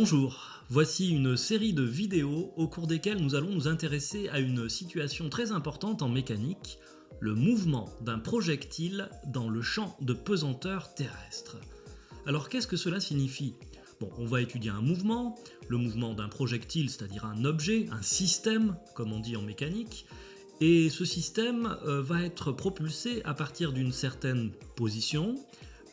Bonjour, voici une série de vidéos au cours desquelles nous allons nous intéresser à une situation très importante en mécanique, le mouvement d'un projectile dans le champ de pesanteur terrestre. Alors qu'est-ce que cela signifie? Bon, on va étudier un mouvement, le mouvement d'un projectile, c'est-à-dire un objet, un système, comme on dit en mécanique, et ce système va être propulsé à partir d'une certaine position,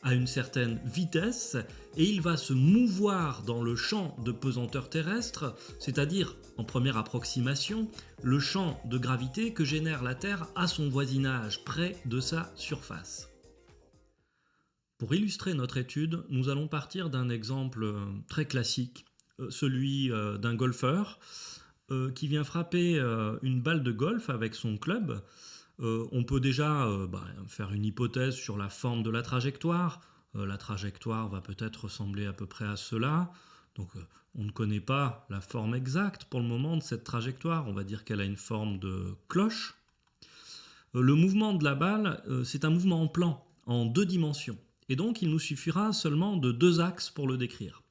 à une certaine vitesse, et il va se mouvoir dans le champ de pesanteur terrestre, c'est-à-dire, en première approximation, le champ de gravité que génère la Terre à son voisinage, près de sa surface. Pour illustrer notre étude, nous allons partir d'un exemple très classique, celui d'un golfeur qui vient frapper une balle de golf avec son club. On peut déjà faire une hypothèse sur la forme de la trajectoire. La trajectoire va peut-être ressembler à peu près à cela. Donc on ne connaît pas la forme exacte pour le moment de cette trajectoire. On va dire qu'elle a une forme de cloche. Le mouvement de la balle, c'est un mouvement en plan, en deux dimensions. Et donc il nous suffira seulement de deux axes pour le décrire.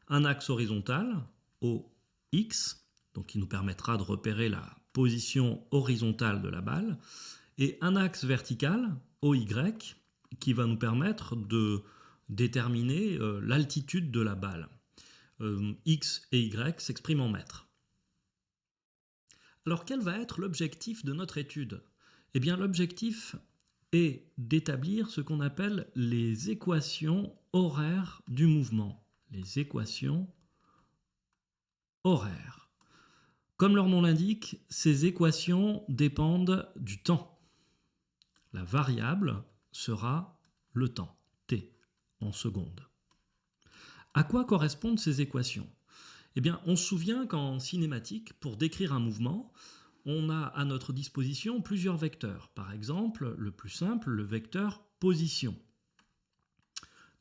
Un axe horizontal, OX, donc qui nous permettra de repérer la position horizontale de la balle, et un axe vertical, OY, qui va nous permettre de déterminer l'altitude de la balle. X et Y s'expriment en mètres. Alors quel va être l'objectif de notre étude? Eh bien l'objectif est d'établir ce qu'on appelle les équations horaires du mouvement. Les équations horaires. Comme leur nom l'indique, ces équations dépendent du temps. La variable sera le temps, t, en secondes. À quoi correspondent ces équations? Eh bien, on se souvient qu'en cinématique, pour décrire un mouvement, on a à notre disposition plusieurs vecteurs. Par exemple, le plus simple, le vecteur position.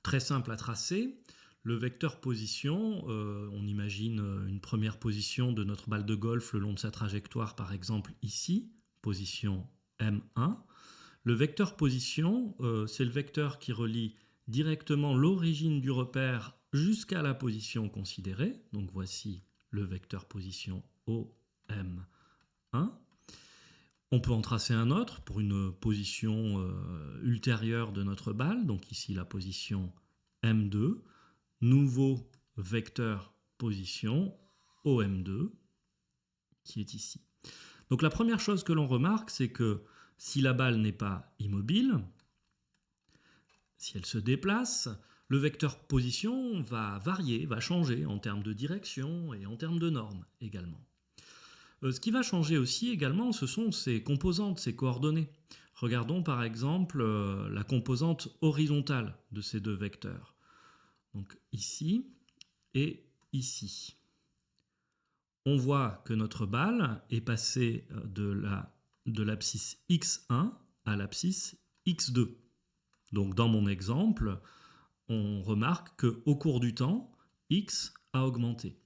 Très simple à tracer. Le vecteur position, on imagine une première position de notre balle de golf le long de sa trajectoire, par exemple ici, position M1. Le vecteur position, c'est le vecteur qui relie directement l'origine du repère jusqu'à la position considérée. Donc voici le vecteur position OM1. On peut en tracer un autre pour une position ultérieure de notre balle, donc ici la position M2. Nouveau vecteur position OM2 qui est ici. Donc la première chose que l'on remarque, c'est que si la balle n'est pas immobile, si elle se déplace, le vecteur position va varier, va changer en termes de direction et en termes de normes également. Ce qui va changer aussi également, ce sont ses composantes, ses coordonnées. Regardons par exemple la composante horizontale de ces deux vecteurs. Donc ici et ici. On voit que notre balle est passée de l'abscisse x1 à l'abscisse x2. Donc dans mon exemple, on remarque qu'au cours du temps, x a augmenté.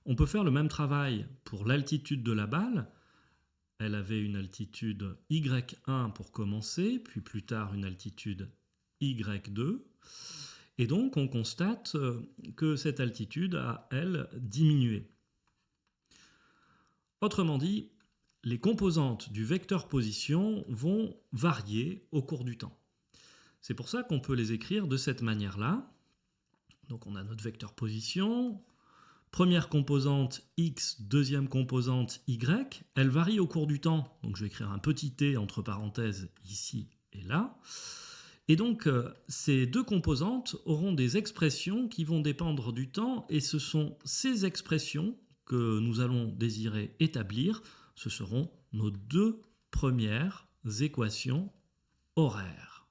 On peut faire le même travail pour l'altitude de la balle. Elle avait une altitude y1 pour commencer, puis plus tard une altitude y2. Et donc on constate que cette altitude a, elle, diminué. Autrement dit, les composantes du vecteur position vont varier au cours du temps. C'est pour ça qu'on peut les écrire de cette manière-là. Donc on a notre vecteur position, première composante x, deuxième composante y, elle varie au cours du temps. Donc je vais écrire un petit t entre parenthèses ici et là. Et donc ces deux composantes auront des expressions qui vont dépendre du temps, et ce sont ces expressions que nous allons désirer établir. Ce seront nos deux premières équations horaires.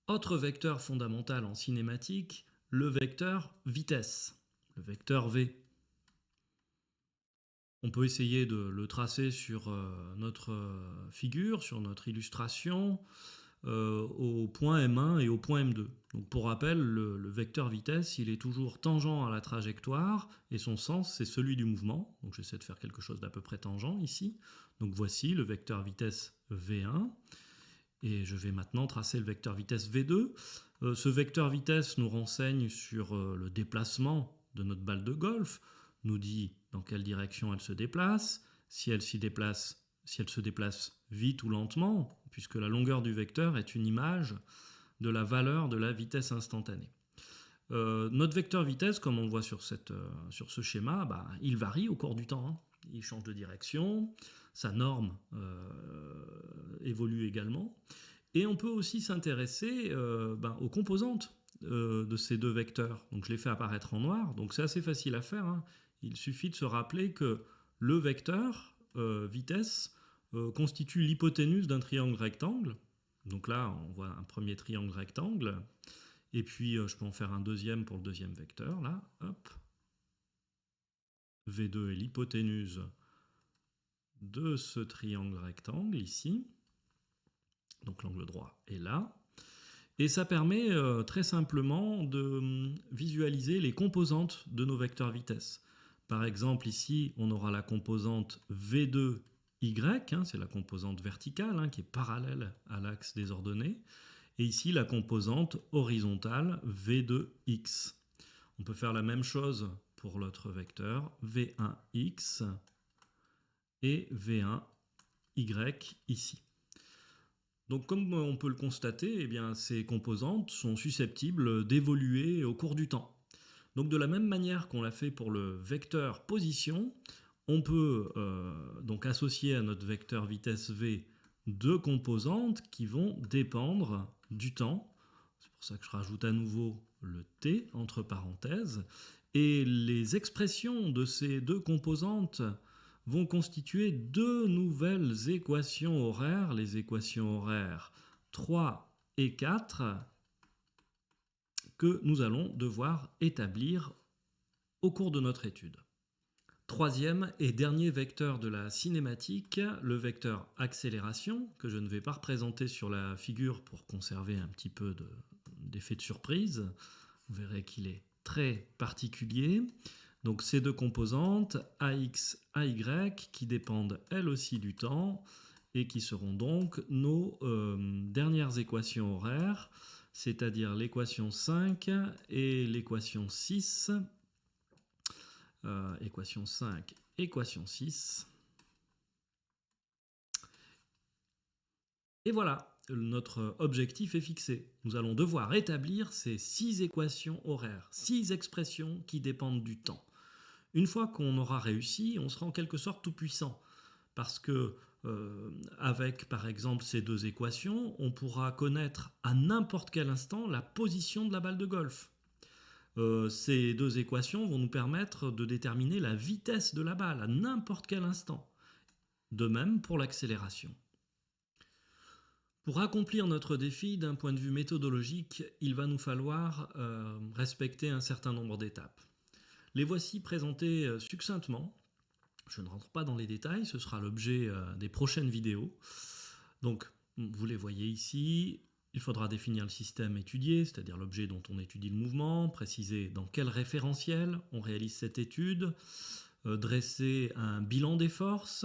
Autre vecteur fondamental en cinématique, le vecteur vitesse, le vecteur v. On peut essayer de le tracer sur notre figure, sur notre illustration, au point M1 et au point M2. Donc pour rappel, le vecteur vitesse, il est toujours tangent à la trajectoire, et son sens, c'est celui du mouvement. Donc j'essaie de faire quelque chose d'à peu près tangent ici. Donc voici le vecteur vitesse V1. Et je vais maintenant tracer le vecteur vitesse V2. Ce vecteur vitesse nous renseigne sur le déplacement de notre balle de golf, nous dit dans quelle direction elle se déplace, si elle se déplace vite ou lentement, puisque la longueur du vecteur est une image de la valeur de la vitesse instantanée. Notre vecteur vitesse, comme on le voit sur ce schéma, il varie au cours du temps, hein. Il change de direction, sa norme évolue également. Et on peut aussi s'intéresser aux composantes de ces deux vecteurs. Donc je les fais apparaître en noir, donc c'est assez facile à faire, hein. Il suffit de se rappeler que le vecteur vitesse constitue l'hypoténuse d'un triangle rectangle. Donc là, on voit un premier triangle rectangle. Et puis, je peux en faire un deuxième pour le deuxième vecteur, là, hop. V2 est l'hypoténuse de ce triangle rectangle, ici. Donc l'angle droit est là. Et ça permet très simplement de visualiser les composantes de nos vecteurs vitesse. Par exemple, ici, on aura la composante V2Y, hein, c'est la composante verticale, hein, qui est parallèle à l'axe des ordonnées. Et ici, la composante horizontale V2x. On peut faire la même chose pour l'autre vecteur, V1x et V1y ici. Donc comme on peut le constater, eh bien, ces composantes sont susceptibles d'évoluer au cours du temps. Donc de la même manière qu'on l'a fait pour le vecteur position, on peut donc associer à notre vecteur vitesse v deux composantes qui vont dépendre du temps. C'est pour ça que je rajoute à nouveau le t entre parenthèses. Et les expressions de ces deux composantes vont constituer deux nouvelles équations horaires, les équations horaires 3 et 4, que nous allons devoir établir au cours de notre étude. Troisième et dernier vecteur de la cinématique, le vecteur accélération, que je ne vais pas représenter sur la figure pour conserver un petit peu d'effet de surprise. Vous verrez qu'il est très particulier. Donc ces deux composantes, AX, AY, qui dépendent elles aussi du temps et qui seront donc nos dernières équations horaires, c'est-à-dire l'équation 5 et l'équation 6. Équation 5, équation 6. Et voilà, notre objectif est fixé. Nous allons devoir établir ces 6 équations horaires, 6 expressions qui dépendent du temps. Une fois qu'on aura réussi, on sera en quelque sorte tout puissant. Parce que avec par exemple ces deux équations, on pourra connaître à n'importe quel instant la position de la balle de golf. Ces deux équations vont nous permettre de déterminer la vitesse de la balle à n'importe quel instant. De même pour l'accélération. Pour accomplir notre défi d'un point de vue méthodologique, il va nous falloir respecter un certain nombre d'étapes. Les voici présentées succinctement. Je ne rentre pas dans les détails, ce sera l'objet des prochaines vidéos. Donc, vous les voyez ici. Il faudra définir le système étudié, c'est-à-dire l'objet dont on étudie le mouvement, préciser dans quel référentiel on réalise cette étude, dresser un bilan des forces,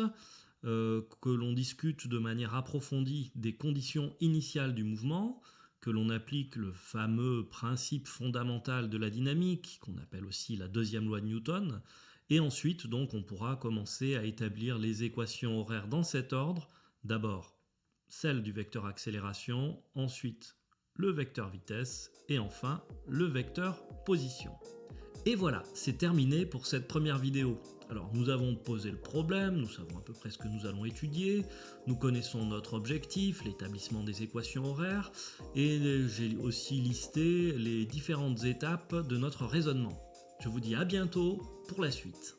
que l'on discute de manière approfondie des conditions initiales du mouvement, que l'on applique le fameux principe fondamental de la dynamique, qu'on appelle aussi la deuxième loi de Newton, et ensuite donc on pourra commencer à établir les équations horaires dans cet ordre. D'abord celle du vecteur accélération, ensuite le vecteur vitesse et enfin le vecteur position. Et voilà, c'est terminé pour cette première vidéo. Alors nous avons posé le problème, nous savons à peu près ce que nous allons étudier, nous connaissons notre objectif, l'établissement des équations horaires, et j'ai aussi listé les différentes étapes de notre raisonnement. Je vous dis à bientôt pour la suite.